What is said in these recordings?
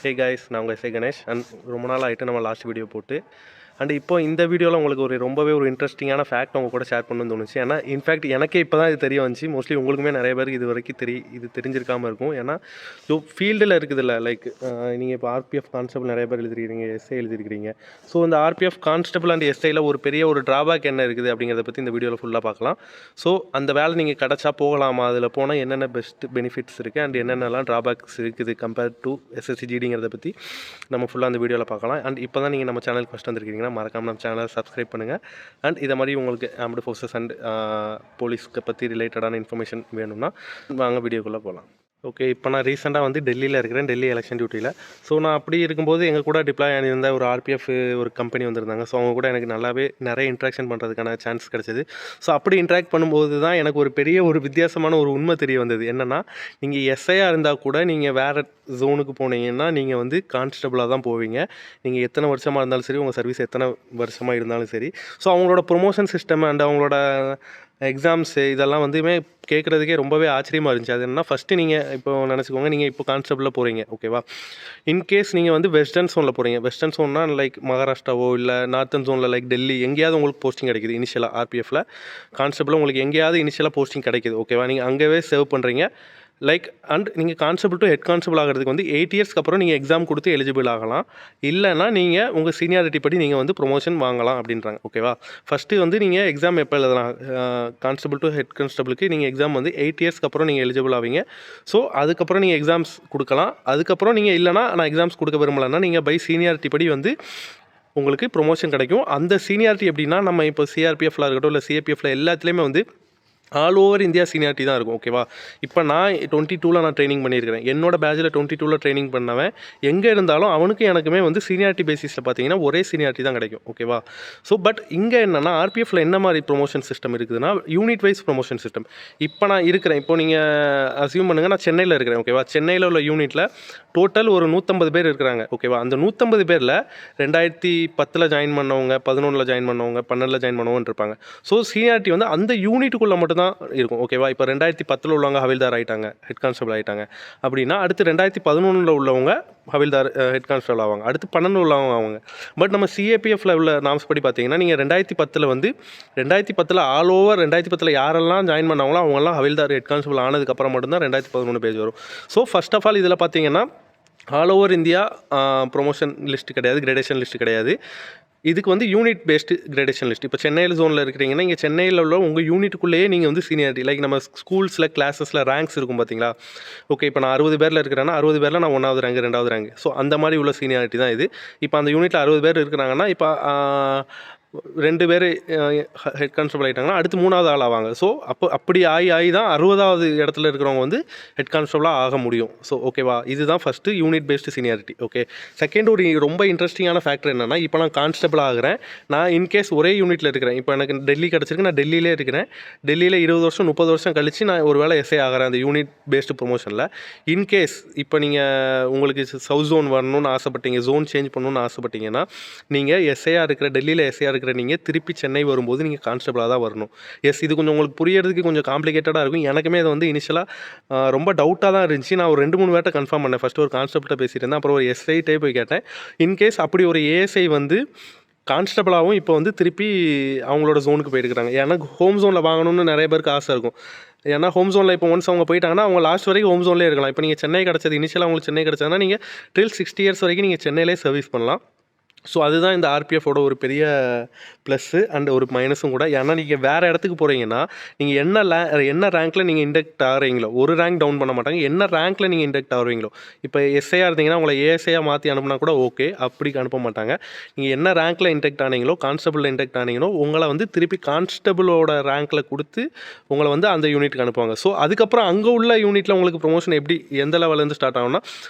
Hey guys, நான் உங்கள் SI Ganesh. ரொம்ப நாள் ஆகிட்டு நம்ம லாஸ்ட் வீடியோ போட்டு. இப்போ இந்த வீடியோவில் உங்களுக்கு ரொம்பவே ஒரு இன்ட்ரெஸ்டிங்கான ஃபேக்ட் உங்கள் கூட ஷேர் பண்ணணும்னு தோணுச்சு. ஏன்னா இன்ஃபேக்ட் எனக்கே இப்போ தான் இது தெரிய வந்துச்சு. மோஸ்ட்லி உங்களுக்குமே நிறைய பேருக்கு இது வரைக்கும் இது தெரிஞ்சிருக்காமல் இருக்கும். ஏன்னா ஃபீல்டில் இருக்குதுல்ல, லைக் நீங்கள் இப்போ ஆர்பிஎஃப் கான்ஸ்டபிள் நிறைய பேர் எழுதிருக்கிறீங்க, எஸ்ஐ எழுதிருக்கிறீங்க. ஸோ இந்த ஆர்பிஎஃப் கான்ஸ்டபிள் அண்ட் எஸ்ஐயில் ஒரு பெரிய ஒரு ட்ராபேக் என்ன இருக்குது அப்படிங்கிறத பற்றி இந்த வீடியோவில் ஃபுல்லாக பார்க்கலாம். ஸோ அந்த வேலை நீங்கள் கிடச்சா போகலாமா, அதில் போனால் என்னென்ன பெஸ்ட் பெனிஃபிட்ஸ் இருக்குது அண்ட் என்னென்னலாம் ட்ராபேக்ஸ் இருக்குது கம்பேர் டு எஸ்எஸ்சிஜிடிங்கிறத பற்றி நம்ம ஃபுல்லாக அந்த வீடியோவில் பார்க்கலாம். அண்ட் இப்போ தான் நீங்கள் நம்ம சேனலுக்கு ஃபஸ்ட் வந்திருக்கீங்கன்னா மறக்காமல் நம்ம சேனலை சப்ஸ்கிரைப் பண்ணுங்கள். அண்ட் இதை மாதிரி உங்களுக்கு ஆர்ம்டு ஃபோர்ஸஸ் அண்ட் போலீஸ்க்கு பற்றி ரிலேட்டடான இன்ஃபர்மேஷன் வேணும்னா வாங்க வீடியோக்குள்ளே போகலாம். ஓகே, இப்போ நான் ரீசெண்டாக டெல்லியில் இருக்கிறேன், டெல்லி எலெக்ஷன் டியூட்டியில். ஸோ நான் அப்படி இருக்கும்போது எங்கள் கூட டிப்ளாய் ஆகியிருந்த ஒரு ஆர்பிஎஃப் ஒரு கம்பெனி வந்திருந்தாங்க. ஸோ அவங்க கூட எனக்கு நல்லாவே நிறைய இன்ட்ராக்ஷன் பண்ணுறதுக்கான சான்ஸ் கிடச்சிது. ஸோ அப்படி இன்ட்ராக்ட் பண்ணும்போது தான் எனக்கு ஒரு பெரிய ஒரு வித்தியாசமான ஒரு உண்மை தெரிய வந்தது. என்னென்னா, நீங்கள் எஸ்ஐயாக இருந்தால் கூட நீங்கள் வேறு ஜோனுக்கு போனீங்கன்னா நீங்கள் கான்ஸ்டபிளாக தான் போவீங்க. நீங்கள் எத்தனை வருஷமாக இருந்தாலும் சரி, உங்கள் சர்வீஸ் எத்தனை வருஷமாக இருந்தாலும் சரி. ஸோ அவங்களோட ப்ரொமோஷன் சிஸ்டம் அண்ட் அவங்களோட எக்ஸாம்ஸு இதெல்லாம் கேட்குறதுக்கே ரொம்பவே ஆச்சரியமாக இருந்துச்சு. அது என்னன்னா, ஃபஸ்ட்டு நீங்கள் இப்போ நினச்சிக்கோங்க, நீங்கள் இப்போ கான்ஸ்டபிளில் போகிறீங்க, ஓகேவா. இன்கேஸ் நீங்கள் வெஸ்டர்ன் ஜோனில் போகிறீங்க. வெஸ்டர்ன் ஜோன்னா லைக் மகாராஷ்டிராவோ இல்லை நார்த்தன் ஜோனில் லைக் டெல்லி எங்கேயாவது உங்களுக்கு போஸ்டிங் கிடைக்குது. இனிஷியலாக ஆர்பிஎஃப்பில் கான்ஸ்டபிள் உங்களுக்கு எங்கேயாவது இனிஷியலாக போஸ்டிங் கிடைக்குது, ஓகேவா. நீங்கள் அங்கேயே சேவ் பண்ணுறீங்க லைக். அண்ட் நீங்கள் கான்ஸ்டபிள் டு ஹெட் கான்ஸ்டபிள் ஆகிறதுக்கு 8 இயர்ஸ்க்கு அப்புறம் நீங்கள் எக்ஸாம் கொடுத்து எலிஜிபிள் ஆகலாம். இல்லைனா நீங்கள் உங்கள் சீனியாரிட்டி படி நீங்கள் ப்ரொமோஷன் வாங்கலாம் அப்படின்றாங்க, ஓகேவா. ஃபஸ்ட்டு நீங்கள் எக்ஸாம் எப்போ எழுதலாம், கான்ஸ்டபிள் டு ஹெட் கான்ஸ்டபிளுக்கு நீங்கள் எக்ஸாம் 8 இயர்ஸ்க்கு அப்புறம் நீங்கள் எலிஜிபிள் ஆவீங்க. ஸோ அதுக்கப்புறம் நீங்கள் எக்ஸாம்ஸ் கொடுக்கலாம். அதுக்கப்புறம் நீங்கள் இல்லைனா நான் எக்ஸாம்ஸ் கொடுக்க விரும்பலைன்னா நீங்கள் பை சீனியாரிட்டி படி உங்களுக்கு ப்ரொமோஷன் கிடைக்கும். அந்த சீனியாரிட்டி எப்படின்னா, நம்ம இப்போ சிஆர்பிஎஃப்ல இருக்கட்டும் இல்லை சிஏபிஎஃப்ல எல்லாத்துலேயுமே ஆல் ஓவர் இந்தியா சீனியாரிட்டி தான் இருக்கும், ஓகேவா. இப்போ நான் 22ல் நான் ட்ரைனிங் பண்ணியிருக்கிறேன். என்னோட பேட்சில் 22ல் ட்ரைனிங் பண்ணவன் எங்கே இருந்தாலும் அவனுக்கு எனக்குமே சீனியாரிட்டி பேசிஸில் பார்த்தீங்கன்னா ஒரே சீனியாரிட்டி தான் கிடைக்கும், ஓகேவா. ஸோ பட் இங்கே என்னென்னா, ஆர்பிஎஃப்ல என்ன மாதிரி ப்ரொமோஷன் சிஸ்டம் இருக்குதுன்னா, யூனிட் வைஸ் ப்ரொமோஷன் சிஸ்டம். இப்போ நான் இருக்கிறேன், இப்போ நீங்கள் அசியூம் பண்ணுங்கள், நான் சென்னையில் இருக்கிறேன், ஓகேவா. சென்னையில் உள்ள யூனிட்டில் டோட்டல் ஒரு 150 பேர் இருக்கிறாங்க, ஓகேவா. அந்த 150 பேரில் 2010 ஜாயின் பண்ணவங்க, 11 ஜாயின் பண்ணவங்க, 12 ஜாயின் பண்ணவங்க இருப்பாங்க. ஸோ சீனியாரிட்டி அந்த யூனிட்டுக்குள்ளே மட்டும் தான் இருக்கும், ஓகேவா. இப்போ 2010 உள்ளவங்க ஹவில்தார் ஆகிட்டாங்க, ஹெட் கான்ஸ்டபிள் ஆகிட்டாங்க அப்படின்னா, அடுத்து 2011 உள்ளவங்க ஹவில்தார் ஹெட் கான்ஸ்டபிள் ஆவாங்க, அடுத்து 12 உள்ளவங்க ஆவாங்க. பட் நம்ம சிஏபிஎஃப்ல உள்ள நாம்ஸ் படி பார்த்தீங்கன்னா, நீங்கள் 2010 ஆல் ஓவர் 2010 யாரெல்லாம் ஜாயின் பண்ணாங்களோ அவங்கெல்லாம் ஹவில்தார் ஹெட் கான்ஸ்டபிள் ஆனதுக்கப்புறம் மட்டும்தான் 2011 பேஜ் வரும். ஸோ ஃபர்ஸ்ட் ஆஃப் ஆல் இதில் பார்த்தீங்கன்னா all over India promotion list கிடையாது, கிரேடேஷன் லிஸ்ட் கிடையாது. இதுக்கு யூனிட் பேஸ்டு கிரேடேஷன் லிஸ்ட். இப்போ சென்னையில் ஜோனில் இருக்கிறீங்கன்னா, இங்கே சென்னையில் உள்ள உங்கள் யூனிட்டுக்குள்ளேயே நீங்கள் சீனியாரிட்டி லைக் நம்ம ஸ்கூல்ஸில் கிளாஸஸில் ரேங்க்ஸ் இருக்கும் பார்த்தீங்களா. ஓகே, இப்போ நான் 60 பேரில் இருக்கிறேன்னா 60 பேரில் நான் 1வது ரேங்க் 2வது ரேங்க். ஸோ அந்த மாதிரி உள்ள சீனியாரிட்டி தான் இது. இப்போ அந்த யூனிட்டில் 60 பேர் இருக்கிறாங்கன்னா, இப்போ 2 பேர் ஹெட் கான்ஸ்டபிள் ஆகிட்டாங்கன்னா அடுத்து 3வது ஆள் ஆவாங்க. ஸோ அப்படி ஆகி தான் 60வது இடத்துல இருக்கிறவங்க ஹெட் கான்ஸ்டபிளாக ஆக முடியும். ஸோ ஓகேவா, இதுதான் first unit based seniority. Okay, second ஒரு ரொம்ப இன்ட்ரெஸ்டிங்கான ஃபேக்டர் என்னென்னா, இப்போ நான் கான்ஸ்டபிள் ஆகிறேன், நான் இன்கேஸ் ஒரே யூனிட்டில் இருக்கிறேன். இப்போ எனக்கு டெல்லி கிடச்சிருக்கு, நான் டெல்லியிலே இருக்கிறேன். டெல்லியில் 20 வருஷம் 30 வருஷம் கழித்து நான் ஒரு வேளை எஸ்ஐ ஆகிறேன் அந்த யூனிட் பேஸ்டு ப்ரொமோஷனில். இன்கேஸ் இப்போ நீங்கள் உங்களுக்கு சவுத் ஜோன் வரணும்னு ஆசைப்பட்டீங்க, ஜோன் சேஞ்ச் பண்ணணும்னு ஆசைப்பட்டீங்கன்னா, நீங்கள் எஸ்ஐயாக இருக்கிற டெல்லியில் எஸ்ஐயாக இருக்கிற நீங்கள் திருப்பி சென்னை வரும்போது நீங்கள் கான்ஸ்டபிளாக தான் வரணும். எஸ், இது கொஞ்சம் உங்களுக்கு புரியறதுக்கு கொஞ்சம் காம்ப்ளிகேட்டடாக இருக்கும். எனக்குமே இது இனிஷியலாக ரொம்ப டவுட்டாக தான் இருந்துச்சு. நான் ஒரு 2-3 பேர்ட்ட கன்ஃபார்ம் பண்ணேன். ஃபஸ்ட்டு ஒரு கான்ஸ்டபிள்கிட்ட பேசிட்டு இருந்தேன், அப்புறம் ஒரு எஸ்ஐட்டே போய் கேட்டேன். இன்கேஸ் அப்படி ஒரு ஏஎஸ்ஐ கான்ஸ்டபிளாகவும் இப்போ திருப்பி அவங்களோட ஜோனுக்கு போயிருக்கிறாங்க. எனக்கு ஹோம் ஜோனில் வாங்கணும்னு நிறைய பேருக்கு ஆசை இருக்கும். ஏன்னா ஹோம் ஜோனில் இப்போ ஒன்ஸ் அவங்க போயிட்டாங்கன்னா அவங்க லாஸ்ட் வரைக்கும் ஹோம் ஜோன்லேயே இருக்கலாம். இப்போ நீங்கள் சென்னை கிடச்சது, இனிஷியலாக உங்களுக்கு சென்னை கிடச்சதுன்னா நீங்கள் டில் 60 இயர்ஸ் வரைக்கும் நீங்கள் சென்னையிலே சர்வீஸ் பண்ணலாம். ஸோ அதுதான் இந்த ஆர்பிஎஃபோட ஒரு பெரிய ப்ளஸ்ஸு அண்ட் ஒரு மைனஸும் கூட. ஏன்னா நீங்கள் வேறு இடத்துக்கு போகிறீங்கன்னா, நீங்கள் என்ன ரேங்க்கில் நீங்கள் இண்டக்ட் ஆகிறீங்களோ, ஒரு ரேங்க் டவுன் பண்ண மாட்டாங்க, என்ன ரேங்க்கில் நீங்கள் இண்டக்ட் ஆகிறீங்களோ. இப்போ எஸ்ஐயாக இருந்தீங்கன்னா உங்களை ஏஎஸ்ஐயாக மாற்றி அனுப்புனா கூட ஓகே, அப்படி அனுப்ப மாட்டாங்க. நீங்கள் என்ன ரேங்க்கில் இண்டக்ட் ஆனீங்களோ, கான்ஸ்டபிளில் இண்டக்ட் ஆனீங்களோ, உங்களை திருப்பி கான்ஸ்டபிளோட ரேங்க்கில் கொடுத்து உங்களை அந்த யூனிட்டுக்கு அனுப்புவாங்க. ஸோ அதுக்கப்புறம் அங்கே உள்ள யூனிட்டில் உங்களுக்கு ப்ரொமோஷன் எப்படி எந்த லெவலேருந்து ஸ்டார்ட் ஆகும்னா,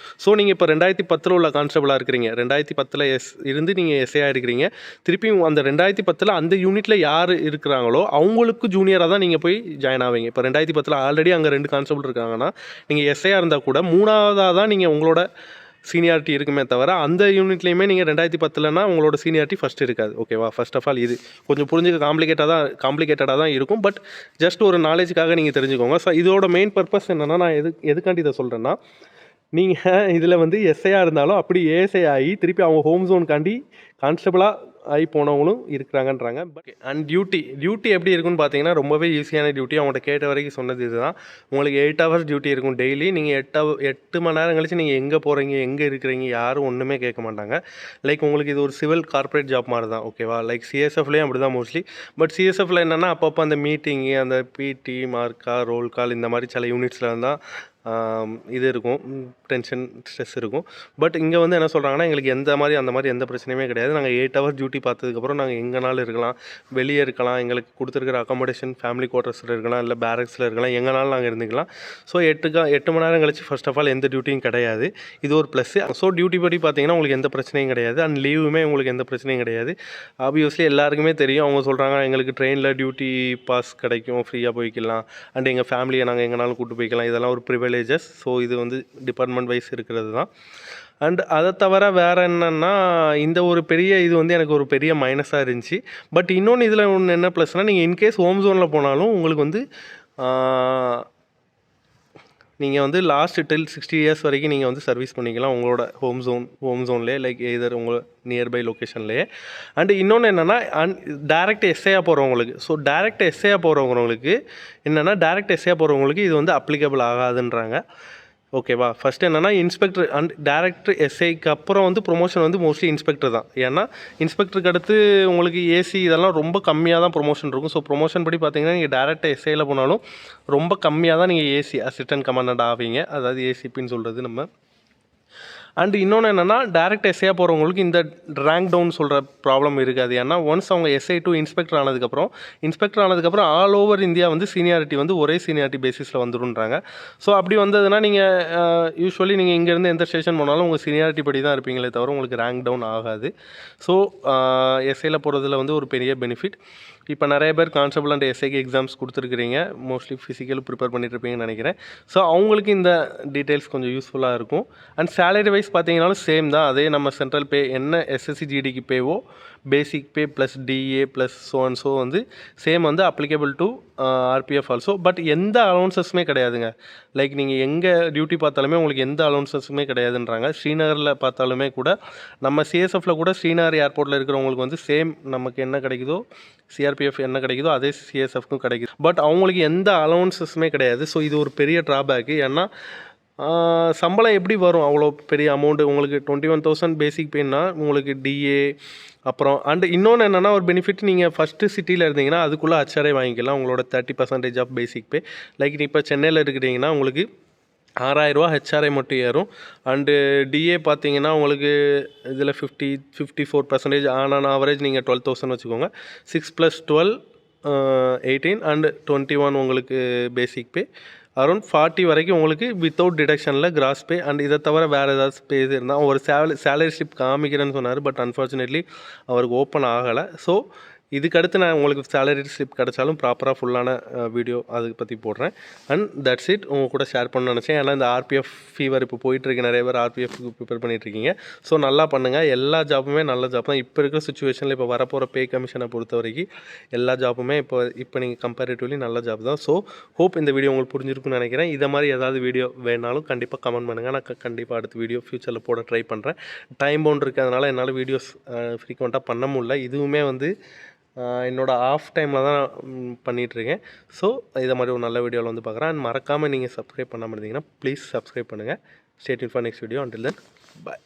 ஸோ நீங்கள் இப்போ 2010 உள்ள கான்ஸ்டபிளாக இருக்கிறீங்க, 2010 இருந்து நீங்கள் எஸ்ஐயாக இருக்கிறீங்க. திருப்பியும் அந்த 2010 அந்த யூனிட்டில் யார் இருக்கிறாங்களோ அவங்களுக்கு ஜூனியராக தான் நீங்கள் போய் ஜாயின் ஆவீங்க. இப்போ 2010 ஆல்ரெடி அங்கே 2 கான்ஸ்டபிள் இருக்காங்கன்னா, நீங்கள் எஸ்ஐயாக இருந்தால் கூட 3வதாக தான் நீங்கள் உங்களோட சீனியாரிட்டி இருக்குமே தவிர, அந்த யூனிட்லேயுமே நீங்கள் 2010 உங்களோட சீனியாரிட்டி ஃபஸ்ட் இருக்காது, ஓகேவா. ஃபர்ஸ்ட் ஆஃப் ஆல் இது கொஞ்சம் புரிஞ்சுக்க காம்ப்ளிகேட்டடாக தான் இருக்கும். பட் ஜஸ்ட் ஒரு நாலேஜுக்காக நீங்கள் தெரிஞ்சுக்கோங்க. ஸோ இதோட மெயின் பர்பஸ் என்னென்னா, நான் எதுக்காண்டி இதை சொல்கிறேன்னா, நீங்கள் இதில் வந்து எஸ்ஐயாக இருந்தாலும் அப்படி ஏஎஸ்ஐ ஆகி திருப்பி அவங்க ஹோம் ஜோனுக்காண்டி கான்ஸ்டபிளாக ஆகி போனவங்களும் இருக்கிறாங்கன்றாங்க. பட் அண்ட் டியூட்டி எப்படி இருக்குன்னு பார்த்தீங்கன்னா ரொம்பவே ஈஸியான டியூட்டி. அவங்கள்ட்ட கேட்ட வரைக்கும் சொன்னது இதுதான். உங்களுக்கு 8 ஹவர்ஸ் டியூட்டி இருக்கும் டெய்லி. நீங்கள் 8 மணி நேரம் கழிச்சு நீங்கள் எங்கே போகிறீங்க, எங்கே இருக்கிறீங்க, யாரும் ஒன்றுமே கேட்க மாட்டாங்க. லைக் உங்களுக்கு இது ஒரு சிவில் கார்ப்பரேட் ஜாப் மாதிரி தான், ஓகேவா? லைக் சிஎஸ்எஃப்லேயும் அப்படி தான் மோஸ்ட்லி. பட் சிஎஸ்எஃப்ல என்னென்னா அப்பப்போ அந்த மீட்டிங்கு, அந்த பிடி மார்க்கா ரோல் கால் இந்த மாதிரி சில யூனிட்ஸில் இருந்தால் இது இருக்கும், டென்ஷன் ஸ்ட்ரெஸ் இருக்கும். பட் இங்கே வந்து என்ன சொல்கிறாங்கன்னா, எங்களுக்கு அந்த மாதிரி எந்த பிரச்சனையுமே கிடையாது. நாங்கள் 8 ஹவர்ஸ் டியூட்டி பார்த்ததுக்கப்புறம் நாங்கள் எங்கேனாலும் இருக்கலாம், வெளியே இருக்கலாம், எங்களுக்கு கொடுத்துருக்கிற அக்காமடேஷன் ஃபேமிலி குவார்ட்டர்ஸில் இருக்கலாம், இல்லை பேரக்ஸில் இருக்கலாம், எங்கேனாலும் நாங்கள் இருந்துக்கலாம். ஸோ 8 மணி நேரம் கழிச்சு ஃபர்ஸ்ட் ஆஃப் ஆல் எந்த டியூட்டியும் கிடையாது. இது ஒரு ப்ளஸ்ஸு. ஸோ டியூட்டி படி பார்த்தீங்கன்னா உங்களுக்கு எந்த பிரச்சனையும் கிடையாது. அண்ட் லீவுமே உங்களுக்கு எந்த பிரச்சனையும் கிடையாது. ஆப்வியஸ்லி எல்லாருக்குமே தெரியும். அவங்க சொல்கிறாங்க எங்களுக்கு ட்ரெயினில் டியூட்டி பாஸ் கிடைக்கும், ஃப்ரீயாக போய்க்கலாம், அண்ட் எங்கள் ஃபேமிலியை நாங்கள் எங்கேனாலும் கூப்பிட்டு போய்க்கலாம். இதெல்லாம் ஒரு ப்ரிவிலேஜஸ். ஸோ இது வந்து டிபார்ட்மெண்ட் வைஸ் இருக்கிறது தான். அண்ட் அதை தவிர வேறு என்னென்னா, இந்த ஒரு பெரிய இது வந்து எனக்கு ஒரு பெரிய மைனஸாக இருந்துச்சு. பட் இன்னொன்று இதில் ஒன்று என்ன ப்ளஸ்னால், நீங்கள் இன்கேஸ் ஹோம் ஜோனில் போனாலும் உங்களுக்கு வந்து நீங்கள் வந்து லாஸ்ட் டில் 60 இயர்ஸ் வரைக்கும் நீங்கள் வந்து சர்வீஸ் பண்ணிக்கலாம் உங்களோட ஹோம் ஜோன்லேயே, லைக் எதர் உங்கள் நியர்பை லொக்கேஷன்லேயே. அண்டு இன்னொன்று என்னென்னா, டேரெக்ட் எஸ்ஐயாக போகிறவங்களுக்கு, ஸோ டேரெக்ட் எஸ்ஐயாக போகிறவங்களுக்கு என்னென்னா, டேரெக்ட் எஸ்ஐயாக போகிறவங்களுக்கு இது வந்து அப்ளிகபிள் ஆகாதுன்றாங்க, ஓகேவா? ஃபஸ்ட்டு என்னென்னா இன்ஸ்பெக்டர் அண்ட் டேரக்டர் எஸ்ஐக்கு அப்புறம் வந்து ப்ரொமோஷன் வந்து மோஸ்ட்லி இன்ஸ்பெக்டர் தான். ஏன்னா இன்ஸ்பெக்டருக்கு அடுத்து உங்களுக்கு ஏசி இதெல்லாம் ரொம்ப கம்மியாக தான் ப்ரொமோஷன் இருக்கும். ஸோ ப்ரொமோஷன் படி பார்த்தீங்கன்னா நீங்கள் டேரக்டாக எஸ்ஐயில் போனாலும் ரொம்ப கம்மியாக தான் நீங்கள் ஏசி அசிஸ்டன்ட் கமாண்டன்ட் ஆவீங்க, அதாவது ஏசிபின்னு சொல்கிறது நம்ம. அண்ட் இன்னொன்று என்னென்னா, டேரக்ட் எஸ்ஐயாக போகிறவங்களுக்கு இந்த ரேங்க் டவுன் சொல்கிற ப்ராப்ளம் இருக்காது. ஏன்னா ஒன்ஸ் அவங்க எஸ்ஐ டு இன்ஸ்பெக்டர் ஆனதுக்கப்புறம் ஆல் ஓவர் இந்தியா வந்து சீனியாரிட்டி வந்து ஒரே சீனியாரிட்டி பேசிஸில் வந்துடுன்றாங்க. ஸோ அப்படி வந்ததுன்னா நீங்கள் யூஸ்வலி நீங்கள் இங்கேருந்து எந்த ஸ்டேஷன் போனாலும் உங்கள் சீனியாரிட்டி படி தான் இருப்பீங்களே தவிர உங்களுக்கு ரேங்க் டவுன் ஆகாது. ஸோ எஸ்ஐயில் போகிறதுல வந்து ஒரு பெரிய பெனிஃபிட். இப்போ நிறைய பேர் கான்ஸ்டபிள் அண்ட் எஸ்ஐக்கு எக்ஸாம்ஸ் கொடுத்துருக்குறீங்க, மோஸ்ட்லி ஃபிசிக்கல் ப்ரிப்பேர் பண்ணிட்டுருப்பீங்கன்னு நினைக்கிறேன். ஸோ அவங்களுக்கு இந்த டீட்டெயில்ஸ் கொஞ்சம் யூஸ்ஃபுல்லாக இருக்கும். அண்ட் சேலரி வைஸ் பார்த்தீங்கன்னாலும் சேம் தான். அதே நம்ம சென்ட்ரல் பே என்ன எஸ்எஸ்சி ஜிடிக்கு பேவோ basic pay plus DA plus so வந்து சேம் வந்து applicable to RPF also. But எந்த அலௌன்சஸுமே கிடையாதுங்க. லைக் நீங்கள் எங்கே டியூட்டி பார்த்தாலுமே உங்களுக்கு எந்த அலௌன்சஸுமே கிடையாதுன்றாங்க. ஸ்ரீநகரில் பார்த்தாலுமே கூட, நம்ம சிஎஸ்எஃப்பில் கூட ஸ்ரீநகர் ஏர்போர்ட்டில் இருக்கிறவங்களுக்கு வந்து சேம் நமக்கு என்ன கிடைக்குதோ, சிஆர்பிஎஃப் என்ன கிடைக்குதோ அதே சிஎஸ்எஃப்க்கும் கிடைக்குது. பட் அவங்களுக்கு எந்த அலௌன்சஸுமே கிடையாது. ஸோ இது ஒரு பெரிய ட்ராபேக்கு. ஏன்னா சம்பளம் எப்படி வரும் அவ்வளோ பெரிய அமௌண்ட்டு? உங்களுக்கு 21,000 பேசிக் பேன்னா உங்களுக்கு டிஏ அப்புறம் அண்டு இன்னொன்று என்னென்னா ஒரு பெனிஃபிட், நீங்கள் ஃபஸ்ட்டு சிட்டியில் இருந்தீங்கன்னா அதுக்குள்ளே ஹச்ஆர்ஐ வாங்கிக்கலாம் உங்களோட 30% ஆஃப் பேசிக் பே. லைக் இப்போ சென்னையில் இருக்கிறீங்கன்னா உங்களுக்கு 6,000 ஹெச்ஆர்ஐ மட்டும் ஏறும். அண்டு டிஏ பார்த்தீங்கன்னா உங்களுக்கு இதில் 54% ஆன் ஆவரேஜ் நீங்கள் 12,000 வச்சுக்கோங்க. 6 + 12 18 அண்டு 21 உங்களுக்கு பேசிக் பே. அரௌண்ட் 40 வரைக்கும் உங்களுக்கு வித்தவுட் டிடக்ஷனில் கிராஸ் பே. அண்ட் இதை தவிர வேறு ஏதாவது பே இது இருந்தால் ஒரு சேலரி ஸ்லிப் காமிக்கிறேன்னு சொன்னார். பட் அன்ஃபார்ச்சுனேட்லி அவருக்கு ஓப்பன் ஆகலை. ஸோ இதுக்கடுத்து நான் உங்களுக்கு சேலரி ஸ்லிப் கிடச்சாலும் ப்ராப்பராக ஃபுல்லான வீடியோ அதை பற்றி போடுறேன். And that's it. உங்கள் கூட ஷேர் பண்ண நினச்சேன். ஏன்னா இந்த ஆர்பிஎஃப் ஃபீவர் இப்போ போயிட்டுருக்கு, நிறைய பேர் ஆர்பிஎஃப்க்கு ப்ரிப்பேர் பண்ணிகிட்ருக்கீங்க. ஸோ நல்லா பண்ணுங்கள். எல்லா ஜாப்புமே நல்ல ஜாப் தான். இப்போ இருக்கிற சுச்சுவேஷனில் இப்போ வரப்போகிற பே கமிஷனை பொறுத்த வரைக்கும் எல்லா ஜாப்புமே இப்போ நீங்கள் கம்பேரிட்டிவ்லி நல்ல ஜாப் தான். ஸோ ஹோப் இந்த வீடியோ உங்களுக்கு புரிஞ்சிருக்குன்னு நினைக்கிறேன். இதை மாதிரி ஏதாவது வீடியோ வேணாலும் கண்டிப்பாக கமெண்ட் பண்ணுங்கள். நான் கண்டிப்பாக அடுத்த வீடியோ ஃப்யூச்சரில் போட ட்ரை பண்ணுறேன். டைம் பவுண்ட் இருக்கிறதுனால என்னால் வீடியோஸ் ஃப்ரீக்வெண்ட்டாக பண்ண முடியல. இதுவுமே வந்து என்னோடய ஆஃப் டைமில் தான் பண்ணிகிட்ருக்கேன். ஸோ இதை மாதிரி ஒரு நல்ல வீடியோவில் வந்து பார்க்குறேன். அண்ட் மறக்காமல் நீங்கள் சப்ஸ்கிரைப் பண்ணாமல் இருந்தீங்கன்னா ப்ளீஸ் சப்ஸ்கிரைப் பண்ணுங்கள். Stay tune for next video. Until then bye.